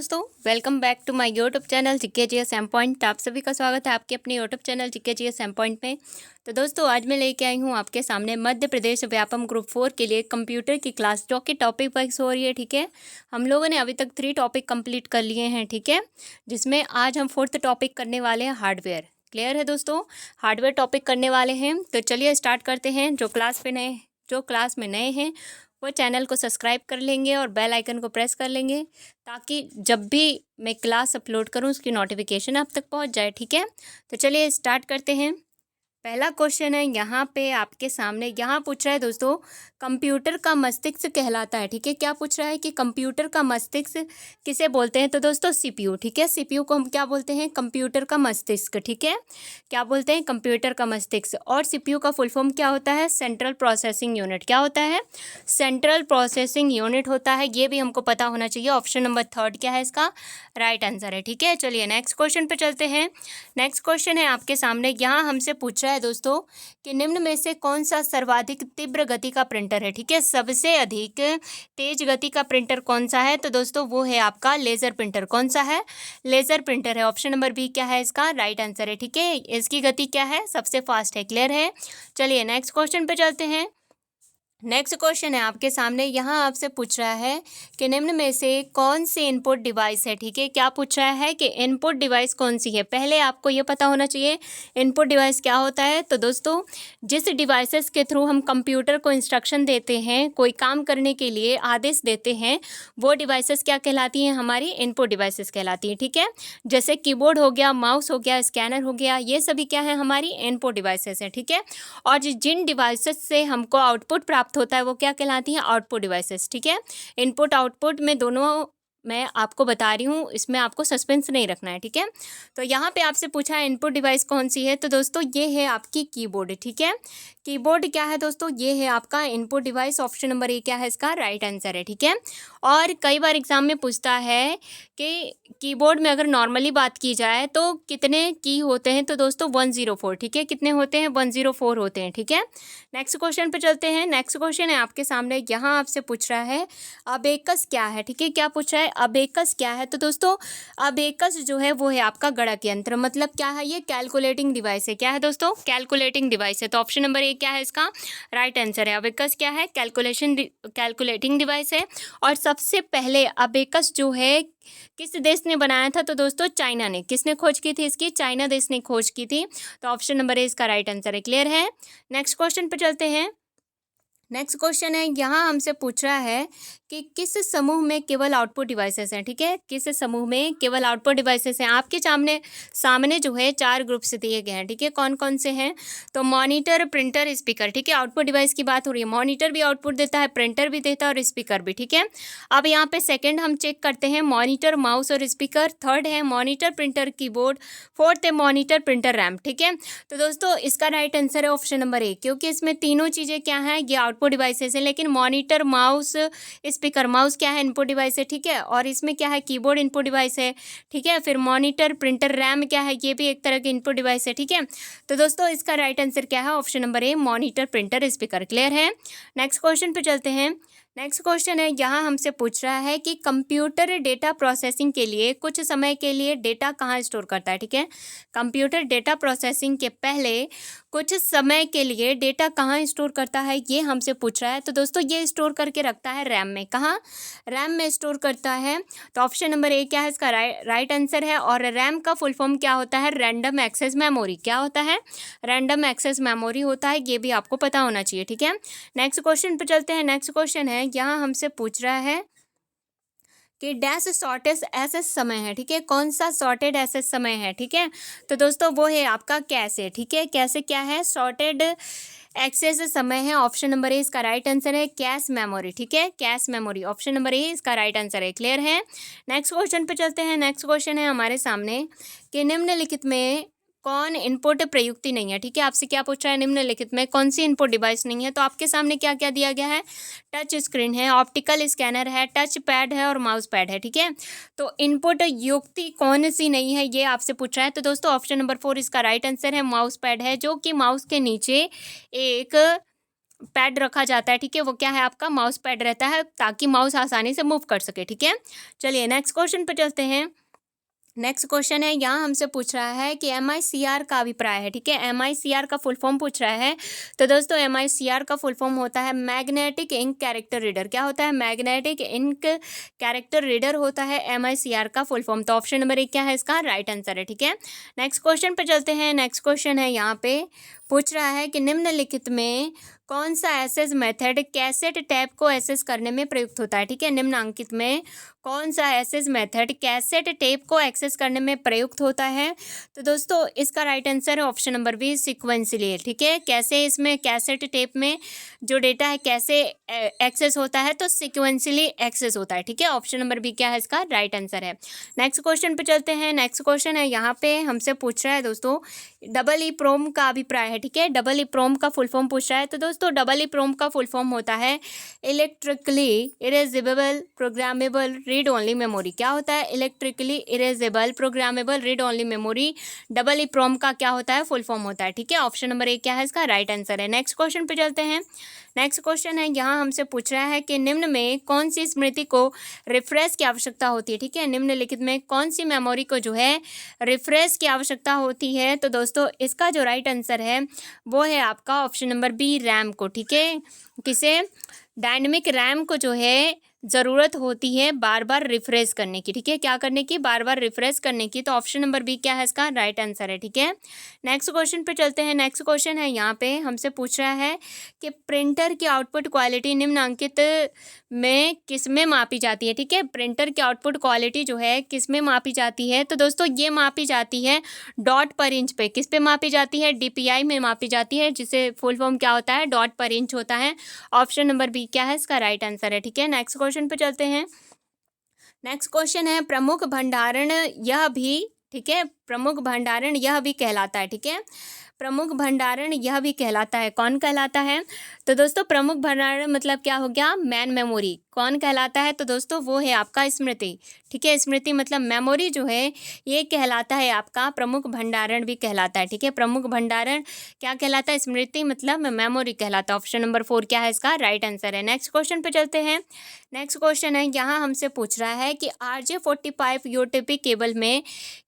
दोस्तों, welcome back to my YouTube channel GK GS M point. आप सभी का स्वागत है आपके अपने YouTube channel GK GS M point में। तो दोस्तों, आज मैं लेके आई हूँ आपके सामने मध्य प्रदेश व्यापम ग्रुप 4 के लिए कंप्यूटर की क्लास, जो कि टॉपिक वाइज हो रही है। ठीक है, हम लोगों ने अभी तक 3 टॉपिक कंप्लीट कर लिए हैं। ठीक है, जिसमें आज हम 4th टॉपिक करने वाले हैं हार्डवेयर। क्लियर है दोस्तों, हार्डवेयर टॉपिक करने वाले हैं। तो चलिए स्टार्ट करते हैं। जो क्लास में नए हैं वो चैनल को सब्सक्राइब कर लेंगे और बेल आइकन को प्रेस कर लेंगे, ताकि जब भी मैं क्लास अपलोड करूं उसकी नोटिफिकेशन आप तक पहुंच जाए। ठीक है, तो चलिए स्टार्ट करते हैं। पहला क्वेश्चन है यहाँ पे आपके सामने, यहाँ पूछ रहा है दोस्तों, कंप्यूटर का मस्तिष्क कहलाता है। ठीक है, क्या पूछ रहा है कि कंप्यूटर का मस्तिष्क किसे बोलते हैं? तो दोस्तों सीपीयू। ठीक है, सीपीयू को हम क्या बोलते हैं? कंप्यूटर का मस्तिष्क। ठीक है, क्या बोलते हैं? कंप्यूटर का मस्तिष्क। और सीपीयू का फुल फॉर्म क्या होता है? Central processing unit. क्या होता है? सेंट्रल प्रोसेसिंग यूनिट होता है। ये भी हमको पता होना चाहिए। ऑप्शन नंबर 3 क्या है इसका राइट आंसर है। ठीक है, चलिए नेक्स्ट क्वेश्चन पे चलते हैं। नेक्स्ट क्वेश्चन है आपके सामने, यहाँ हमसे पूछ रहा है दोस्तों कि निम्न में से कौन सा सर्वाधिक तीव्र गति का प्रिंटर है? ठीक है, सबसे अधिक तेज गति का प्रिंटर कौन सा है? तो दोस्तों वो है आपका लेजर प्रिंटर। कौन सा है? लेजर प्रिंटर है। ऑप्शन नंबर बी क्या है इसका राइट आंसर है। ठीक है, इसकी गति क्या है? सबसे फास्ट है। क्लियर है, चलिए नेक्स्ट क्वेश्चन पे चलते हैं। नेक्स्ट क्वेश्चन है आपके सामने, यहाँ आपसे पूछ रहा है कि निम्न में से कौन सी इनपुट डिवाइस है? ठीक है, क्या पूछ रहा है कि इनपुट डिवाइस कौन सी है? पहले आपको ये पता होना चाहिए इनपुट डिवाइस क्या होता है। तो दोस्तों, जिस डिवाइसेस के थ्रू हम कंप्यूटर को इंस्ट्रक्शन देते हैं, कोई काम करने के लिए आदेश देते हैं, वो डिवाइसेस क्या कहलाती हैं? हमारी इनपुट डिवाइसेस कहलाती हैं। ठीक है, जैसे कीबोर्ड हो गया, माउस हो गया, स्कैनर हो गया, ये सभी क्या है? हमारी इनपुट डिवाइसेस हैं। ठीक है, और जिन डिवाइसेस से हमको आउटपुट प्राप्त होता है वो क्या कहलाती हैं? Output devices. ठीक है, इनपुट आउटपुट में दोनों मैं आपको बता रही हूँ, इसमें आपको सस्पेंस नहीं रखना है। ठीक है, तो यहाँ पे आपसे पूछा है इनपुट डिवाइस कौन सी है? तो दोस्तों ये है आपकी कीबोर्ड। ठीक है, कीबोर्ड क्या है दोस्तों? ये है आपका input device. Option number A क्या है इसका राइट आंसर है। ठीक है, और कई बार एग्जाम में पूछता है कि कीबोर्ड में अगर नॉर्मली बात की जाए तो कितने की होते हैं? तो दोस्तों 104। ठीक है, कितने होते हैं? 104 होते हैं। ठीक है, नेक्स्ट क्वेश्चन पे चलते हैं। नेक्स्ट क्वेश्चन है आपके सामने, यहाँ आपसे पूछ रहा है अबेकस क्या है? ठीक है, क्या पूछ रहा है? अबेकस क्या है? तो दोस्तों अबेकस जो है वो है आपका गणक यंत्र। मतलब क्या है? ये कैलकुलेटिंग डिवाइस है। क्या है दोस्तों? कैलकुलेटिंग डिवाइस है। तो ऑप्शन नंबर ए क्या है इसका राइट आंसर है। अबेकस क्या है? कैलकुलेटिंग डिवाइस है। और सबसे पहले अबेकस जो है किस देश ने बनाया था? तो दोस्तों चाइना ने। किसने खोज की थी इसकी? चाइना देश ने खोज की थी। तो ऑप्शन नंबर ए इसका राइट आंसर है। क्लियर है, नेक्स्ट क्वेश्चन पे चलते हैं। नेक्स्ट क्वेश्चन है, यहाँ हमसे पूछ रहा है कि किस समूह में केवल आउटपुट डिवाइसेस हैं? ठीक है, किस समूह में केवल आउटपुट डिवाइसेस हैं? आपके सामने जो है 4 ग्रुप्स दिए गए हैं। ठीक है, कौन कौन से हैं? तो मॉनिटर, प्रिंटर, स्पीकर। ठीक है, आउटपुट डिवाइस की बात हो रही है। मॉनिटर भी आउटपुट देता है, प्रिंटर भी देता है और स्पीकर भी। ठीक है, अब यहाँ पे सेकेंड हम चेक करते हैं, मॉनिटर, माउस और स्पीकर। थर्ड है मॉनिटर, प्रिंटर, कीबोर्ड। फोर्थ है मॉनिटर, प्रिंटर, रैम। ठीक है, तो दोस्तों इसका राइट आंसर है ऑप्शन नंबर ए, क्योंकि इसमें तीनों चीज़ें क्या हैं? ये आउटपुट डिवाइसेस है। लेकिन मॉनिटर, माउस, स्पीकर, माउस क्या है? इनपुट डिवाइस है। ठीक है, और इसमें क्या है? कीबोर्ड इनपुट डिवाइस है। ठीक है, फिर मॉनिटर, प्रिंटर, रैम क्या है? ये भी एक तरह की इनपुट डिवाइस है। ठीक है, तो दोस्तों इसका राइट आंसर क्या है? Option number A, monitor, printer, speaker. Clear है, नेक्स्ट क्वेश्चन पे चलते हैं। नेक्स्ट क्वेश्चन है, यहाँ हमसे पूछ रहा है कि कंप्यूटर डेटा प्रोसेसिंग के लिए कुछ समय के लिए डेटा कहाँ स्टोर करता है? ठीक है, कंप्यूटर डेटा प्रोसेसिंग के पहले कुछ समय के लिए डेटा कहाँ स्टोर करता है, ये हमसे पूछ रहा है। तो दोस्तों ये स्टोर करके रखता है रैम में। कहाँ? रैम में स्टोर करता है। तो ऑप्शन नंबर ए क्या है इसका राइट आंसर है। और रैम का फुल फॉर्म क्या होता है? Random access memory. क्या होता है? रैंडम एक्सेस मेमोरी होता है। ये भी आपको पता होना चाहिए। ठीक है, नेक्स्ट क्वेश्चन पे चलते हैं। नेक्स्ट क्वेश्चन है, यहाँ हमसे पूछ रहा है कि डैश शॉर्टेज एसएस समय है। ठीक है, कौन सा शॉर्टेड एसएस समय है? ठीक है, तो दोस्तों वो है आपका कैसे। ठीक है, कैसे क्या है? शॉर्टेड एक्सेस समय है। ऑप्शन नंबर ए इसका राइट आंसर है। Cache memory. ठीक है, cache memory. Option number A इसका राइट आंसर है। क्लियर है, नेक्स्ट क्वेश्चन पे चलते हैं। नेक्स्ट क्वेश्चन है हमारे सामने कि निम्नलिखित में कौन इनपुट प्रयुक्ति नहीं है? ठीक है, आपसे क्या पूछ रहा है? निम्नलिखित में कौन सी इनपुट डिवाइस नहीं है? तो आपके सामने क्या क्या दिया गया है? टच स्क्रीन है, ऑप्टिकल स्कैनर है, टच पैड है और माउस पैड है। ठीक है, तो इनपुट युक्ति कौन सी नहीं है ये आपसे पूछ रहा है। तो दोस्तों ऑप्शन नंबर 4 इसका राइट आंसर है। माउस पैड है, जो कि माउस के नीचे एक पैड रखा जाता है, ठीक है, वो क्या है आपका माउस पैड रहता है, ताकि माउस आसानी से मूव कर सके, ठीक है। चलिए नेक्स्ट क्वेश्चन पे चलते हैं। नेक्स्ट क्वेश्चन है, यहाँ हमसे पूछ रहा है कि MICR का अभिप्राय है, ठीक है। MICR का फुल फॉर्म पूछ रहा है। तो दोस्तों MICR का फुल फॉर्म होता है मैग्नेटिक इंक कैरेक्टर रीडर। क्या होता है? मैग्नेटिक इंक कैरेक्टर रीडर होता है MICR का फुल फॉर्म। तो ऑप्शन नंबर 1 क्या है इसका राइट आंसर है, ठीक है। नेक्स्ट क्वेश्चन पे चलते हैं। नेक्स्ट क्वेश्चन है, यहाँ पे पूछ रहा है कि निम्नलिखित में कौन सा एसेस मेथड कैसेट टैप को एसेस करने में प्रयुक्त होता है, ठीक है। निम्नांकित में कौन सा एसेस मेथड कैसेट टेप को एक्सेस करने में प्रयुक्त होता है? तो दोस्तों इसका राइट आंसर है ऑप्शन नंबर बी सीक्वेंशियली, ठीक है। कैसे इसमें कैसेट टेप में जो डेटा है कैसे एक्सेस होता है? तो सीक्वेंशियली एक्सेस होता है, ठीक है। ऑप्शन नंबर बी क्या है इसका राइट आंसर है। नेक्स्ट क्वेश्चन पे चलते हैं। नेक्स्ट क्वेश्चन है, यहाँ पे हमसे पूछ रहा है दोस्तों डबल EEPROM का अभिप्राय है, ठीक है। डबल EEPROM का फुल फॉर्म पूछ रहा है। तो दोस्तों डबल EEPROM का फुल फॉर्म होता है electrically erasable programmable read only memory. क्या होता है? Electrically erasable programmable read only memory double EEPROM का क्या होता है? फुल फॉर्म होता है, ठीक है। ऑप्शन नंबर 1 क्या है इसका राइट आंसर है। नेक्स्ट क्वेश्चन पे चलते हैं। नेक्स्ट क्वेश्चन है, यहाँ हमसे पूछ रहा है कि निम्न में कौन सी स्मृति को रिफ्रेश की आवश्यकता होती है, ठीक है। निम्नलिखित में कौन सी मेमोरी को जो है रिफ्रेश की आवश्यकता होती है? तो दोस्तों इसका जो राइट आंसर है वो है आपका ऑप्शन नंबर बी रैम को, ठीक है। किसे? डायनेमिक रैम को जो है ज़रूरत होती है बार बार रिफ्रेश करने की, ठीक है। क्या करने की? बार बार रिफ्रेश करने की। तो ऑप्शन नंबर बी क्या है इसका राइट आंसर है, ठीक है। नेक्स्ट क्वेश्चन पे चलते हैं। नेक्स्ट क्वेश्चन है, यहाँ पे हमसे पूछ रहा है कि प्रिंटर की आउटपुट क्वालिटी निम्नांकित में किस में मापी जाती है, ठीक है। प्रिंटर की आउटपुट क्वालिटी जो है किस में मापी जाती है? तो दोस्तों ये मापी जाती है डॉट पर इंच पे। किस पे मापी जाती है? DPI में मापी जाती है, जिसे फुल फॉर्म क्या होता है? डॉट पर इंच होता है। ऑप्शन नंबर बी क्या है इसका राइट आंसर है, ठीक है। नेक्स्ट क्वेश्चन पे चलते हैं। नेक्स्ट क्वेश्चन है, प्रमुख भंडारण यह भी, ठीक है, प्रमुख भंडारण यह भी कहलाता है, ठीक है। प्रमुख भंडारण यह भी कहलाता है, कौन कहलाता है? तो दोस्तों प्रमुख भंडारण मतलब क्या हो गया? Man memory. कौन कहलाता है? तो दोस्तों वो है आपका स्मृति, ठीक है। स्मृति मतलब मेमोरी जो है ये कहलाता है आपका प्रमुख भंडारण भी कहलाता है, ठीक है। प्रमुख भंडारण क्या कहलाता है? स्मृति मतलब मेमोरी कहलाता है। ऑप्शन नंबर 4 क्या है इसका राइट आंसर है। नेक्स्ट क्वेश्चन पे चलते हैं। नेक्स्ट क्वेश्चन है, यहाँ हमसे पूछ रहा है कि RJ45 UTP केबल में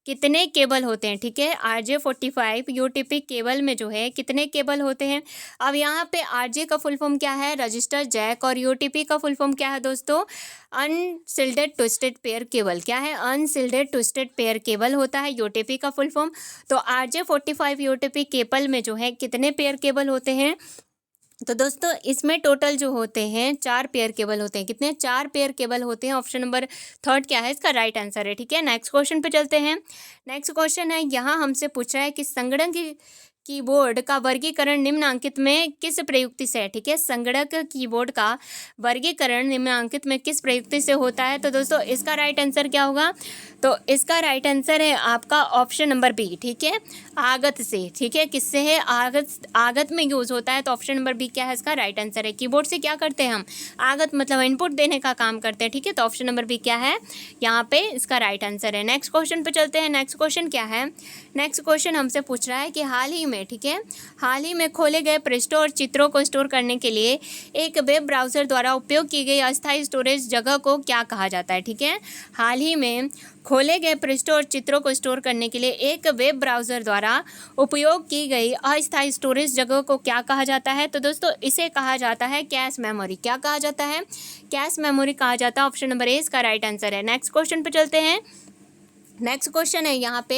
कितने केबल होते हैं, ठीक है। RJ45 UTP केबल में जो है कितने केबल होते हैं? अब यहाँ पे RJ का फुल फॉर्म क्या है? Register jack. और UTP का फुल फॉर्म क्या है दोस्तों? Unshielded twisted pair cable. क्या है? अनसिल्डेड ट्विस्टेड पेयर केबल होता है UTP का फुल फॉर्म। तो RJ45 UTP केबल में जो है कितने पेयर केबल होते हैं? तो दोस्तों इसमें टोटल जो होते हैं 4 पेयर केबल होते हैं। कितने? 4 पेयर केबल होते हैं। ऑप्शन नंबर 3 क्या है इसका राइट आंसर है, ठीक है। नेक्स्ट क्वेश्चन पे चलते हैं। नेक्स्ट क्वेश्चन है, यहाँ हमसे पूछा है कि संगणक कीबोर्ड का वर्गीकरण निम्नांकित में किस प्रयुक्ति से है, ठीक है। संगणक कीबोर्ड का वर्गीकरण निम्नांकित में किस प्रयुक्ति से होता है? तो दोस्तों इसका राइट आंसर क्या होगा? तो इसका राइट आंसर है आपका ऑप्शन नंबर बी, ठीक है, आगत से, ठीक है। किससे है? आगत में यूज़ होता है। तो ऑप्शन नंबर बी क्या है इसका राइट आंसर है। कीबोर्ड से क्या करते हैं हम? आगत मतलब इनपुट देने का काम करते हैं, ठीक है। तो ऑप्शन नंबर बी क्या है यहाँ पे इसका राइट आंसर है। नेक्स्ट क्वेश्चन पे चलते हैं। नेक्स्ट क्वेश्चन क्या है? नेक्स्ट क्वेश्चन हमसे पूछ रहा है कि हाल ही में, ठीक है, हाल ही में खोले गए पृष्ठों और चित्रों को स्टोर करने के लिए एक वेब ब्राउज़र द्वारा उपयोग की गई अस्थायी स्टोरेज जगह को क्या कहा जाता है, ठीक है। हाल ही में खोले गए पृष्ठों और चित्रों को स्टोर करने के लिए एक वेब ब्राउज़र द्वारा उपयोग की गई अस्थायी स्टोरेज जगह को क्या कहा जाता है? तो दोस्तों इसे कहा जाता है कैश मेमोरी। क्या कहा जाता है? कैश मेमोरी कहा जाता है। ऑप्शन नंबर ए इसका राइट आंसर है। नेक्स्ट क्वेश्चन पे चलते हैं। नेक्स्ट क्वेश्चन है यहाँ पे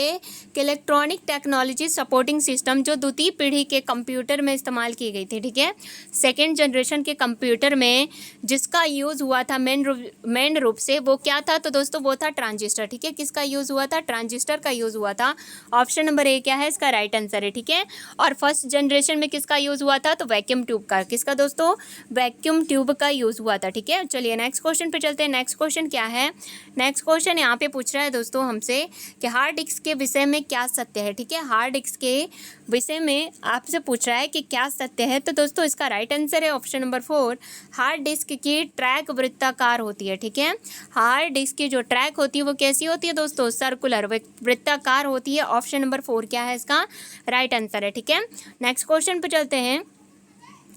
कि इलेक्ट्रॉनिक टेक्नोलॉजी सपोर्टिंग सिस्टम जो द्वितीय पीढ़ी के कंप्यूटर में इस्तेमाल की गई थी, ठीक है, सेकेंड जनरेशन के कंप्यूटर में जिसका यूज़ हुआ था मेन रूप से वो क्या था? तो दोस्तों वो था ट्रांजिस्टर, ठीक है। किसका यूज़ हुआ था? ट्रांजिस्टर का यूज़ हुआ था। ऑप्शन नंबर ए क्या है इसका राइट आंसर है, ठीक है। और फर्स्ट जनरेशन में किसका यूज़ हुआ था? तो वैक्यूम ट्यूब का। किसका दोस्तों? वैक्यूम ट्यूब का यूज़ हुआ था, ठीक है। चलिए नेक्स्ट क्वेश्चन पे चलते हैं। नेक्स्ट क्वेश्चन क्या है? नेक्स्ट क्वेश्चन यहाँ पे पूछ रहा है दोस्तों हमसे कि हार्ड डिस्क के विषय में क्या सत्य है, ठीक है। हार्ड डिस्क के विषय में आपसे पूछ रहा है कि क्या सत्य है। तो दोस्तों इसका राइट आंसर है ऑप्शन नंबर 4। हार्ड डिस्क की ट्रैक वृत्ताकार होती है, ठीक है। हार्ड डिस्क की जो ट्रैक होती है वो कैसी होती है दोस्तों? सर्कुलर, वृत्ताकार होती है। ऑप्शन नंबर 4 क्या है इसका राइट आंसर है, ठीक है। नेक्स्ट क्वेश्चन पे चलते हैं।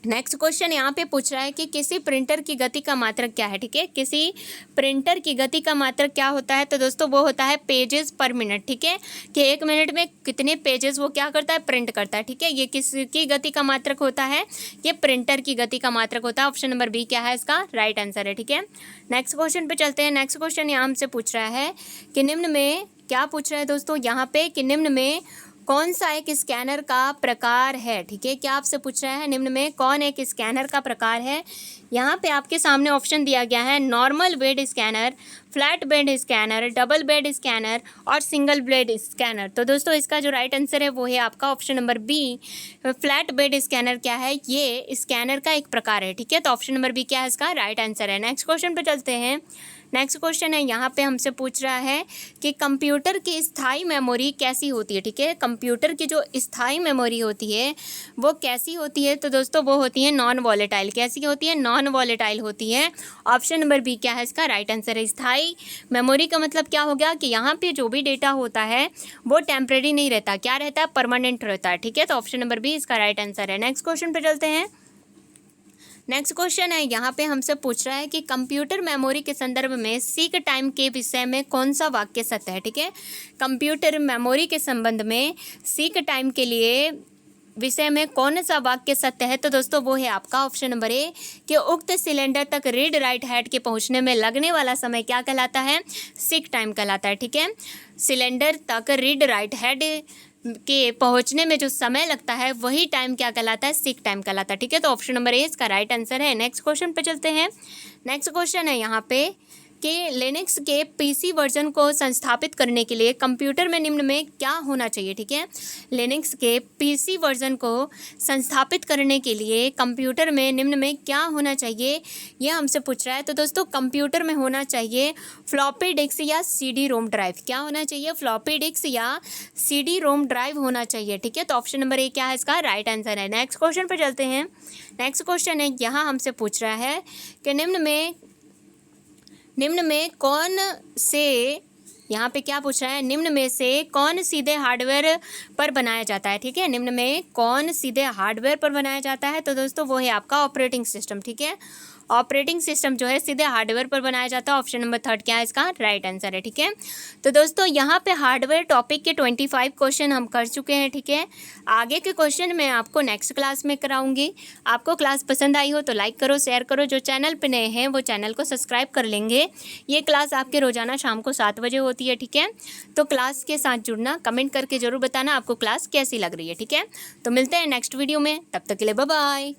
नेक्स्ट क्वेश्चन यहाँ पे पूछ रहा है कि किसी प्रिंटर की गति का मात्रक क्या है। ठीक है, किसी प्रिंटर की गति का मात्रक क्या होता है, तो दोस्तों वो होता है पेजेस पर मिनट। ठीक है, कि 1 मिनट में कितने पेजेस वो क्या करता है, प्रिंट करता है। ठीक है, ये किसकी गति का मात्रक होता है, ये प्रिंटर की गति का मात्रक होता है। ऑप्शन नंबर बी क्या है इसका राइट आंसर है। ठीक है, नेक्स्ट क्वेश्चन पे चलते हैं। नेक्स्ट क्वेश्चन यहाँ हमसे पूछ रहा है कि निम्न में क्या पूछ रहा है दोस्तों यहाँ पे, कि निम्न में कौन सा एक स्कैनर का प्रकार है। ठीक है, क्या आपसे पूछ रहा है निम्न में कौन एक स्कैनर का प्रकार है। यहाँ पे आपके सामने ऑप्शन दिया गया है normal bed scanner, flat bed scanner, double bed scanner और सिंगल बेड स्कैनर। तो दोस्तों इसका जो राइट आंसर है वो है आपका option number B, flatbed scanner क्या है, ये स्कैनर का एक प्रकार है। ठीक है, तो ऑप्शन नंबर बी क्या है इसका राइट आंसर है। नेक्स्ट क्वेश्चन पे चलते हैं। नेक्स्ट क्वेश्चन है यहाँ पे हमसे पूछ रहा है कि कंप्यूटर की स्थायी मेमोरी कैसी होती है। ठीक है, कंप्यूटर की जो स्थायी मेमोरी होती है वो कैसी होती है, तो दोस्तों वो होती है नॉन वॉलेटाइल। कैसी होती है, नॉन वॉलेटाइल होती है। ऑप्शन नंबर बी क्या है इसका राइट आंसर है। स्थायी मेमोरी का मतलब क्या हो गया कि यहाँ पे जो भी डेटा होता है वो टेम्परेरी नहीं रहता, क्या रहता है, परमानेंट रहता है। ठीक है, तो ऑप्शन नंबर बी इसका राइट आंसर है। नेक्स्ट क्वेश्चन पे चलते हैं। नेक्स्ट क्वेश्चन है यहाँ पे हमसे पूछ रहा है कि कंप्यूटर मेमोरी के संदर्भ में सीक टाइम के विषय में कौन सा वाक्य सत्य है। ठीक है, कंप्यूटर मेमोरी के संबंध में सीक टाइम के लिए विषय में कौन सा वाक्य सत्य है, तो दोस्तों वो है आपका ऑप्शन नंबर ए कि उक्त सिलेंडर तक रीड राइट हेड के पहुंचने में लगने वाला समय क्या कहलाता है, सीक टाइम कहलाता है। ठीक है, सिलेंडर तक रीड राइट हेड के पहुंचने में जो समय लगता है वही टाइम क्या कहलाता है, सीक टाइम कहलाता है। ठीक है, तो ऑप्शन नंबर ए इसका राइट आंसर है। नेक्स्ट क्वेश्चन पे चलते हैं। नेक्स्ट क्वेश्चन है यहाँ पे कि लिनक्स के पीसी वर्जन को संस्थापित करने के लिए कंप्यूटर में निम्न में क्या होना चाहिए। ठीक है, लिनक्स के पीसी वर्जन को संस्थापित करने के लिए कंप्यूटर में निम्न में क्या होना चाहिए, यह हमसे पूछ रहा है। तो दोस्तों कंप्यूटर में होना चाहिए फ्लॉपी डिस्क या सीडी रोम ड्राइव। क्या होना चाहिए, फ्लॉपी डिस्क या सीडी रोम ड्राइव होना चाहिए। ठीक है, तो ऑप्शन नंबर ए क्या है इसका राइट आंसर है। नेक्स्ट क्वेश्चन पर चलते हैं। नेक्स्ट क्वेश्चन है यहाँ हमसे पूछ रहा है कि निम्न में कौन से, यहाँ पे क्या पूछ रहा है, निम्न में से कौन सीधे हार्डवेयर पर बनाया जाता है। ठीक है, निम्न में कौन सीधे हार्डवेयर पर बनाया जाता है, तो दोस्तों वो है आपका ऑपरेटिंग सिस्टम। ठीक है, ऑपरेटिंग सिस्टम जो है सीधे हार्डवेयर पर बनाया जाता है। ऑप्शन नंबर 3 क्या है इसका राइट आंसर है। ठीक है, तो दोस्तों यहाँ पे हार्डवेयर टॉपिक के 25 क्वेश्चन हम कर चुके हैं। ठीक है, आगे के क्वेश्चन मैं आपको नेक्स्ट क्लास में कराऊंगी। आपको क्लास पसंद आई हो तो लाइक करो, शेयर करो। जो चैनल पे नए हैं वो चैनल को सब्सक्राइब कर लेंगे। ये क्लास आपके रोजाना शाम को 7 बजे होती है। ठीक है, तो क्लास के साथ जुड़ना, कमेंट करके जरूर बताना आपको क्लास कैसी लग रही है। ठीक है, तो मिलते हैं नेक्स्ट वीडियो में, तब तक के लिए बाय बाय।